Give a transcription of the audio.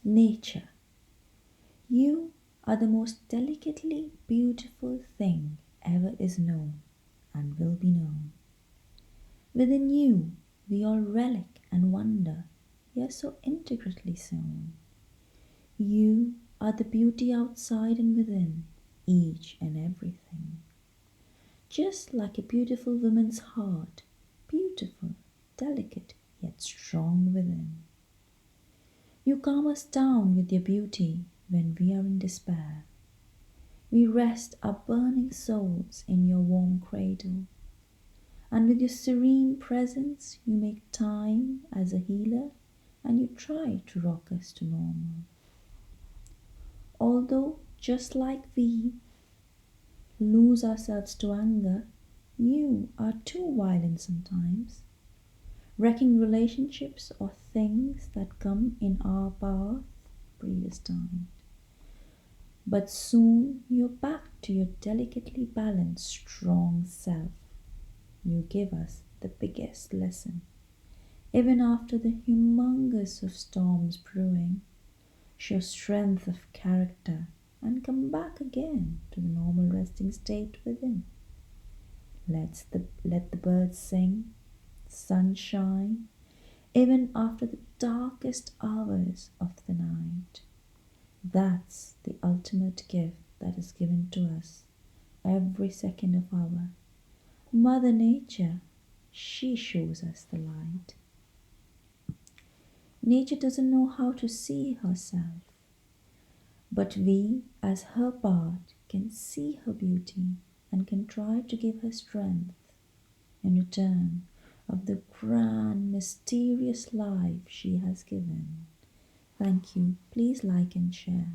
Nature, you are the most delicately beautiful thing ever is known and will be known. Within you, we all relic and wonder, yet so intricately sewn. You are the beauty outside and within, each and everything. Just like a beautiful woman's heart, beautiful, delicate, yet strong within. You calm us down with your beauty when we are in despair. We rest our burning souls in your warm cradle, and with your serene presence you make time as a healer and you try to rock us to normal. Although, just like we lose ourselves to anger, you are too violent sometimes, wrecking relationships or things that come in our path previous time. But soon you're back to your delicately balanced, strong self. You give us the biggest lesson. Even after the humongous of storms brewing, show strength of character and come back again to the normal resting state within. Let the birds sing, sun shine, even after the darkest hours of the night. That's the ultimate gift that is given to us every second of our. Mother Nature, she shows us the light. Nature doesn't know how to see herself, but we, as her part, can see her beauty and can try to give her strength in return of the grand, mysterious life she has given. Thank you. Please like and share.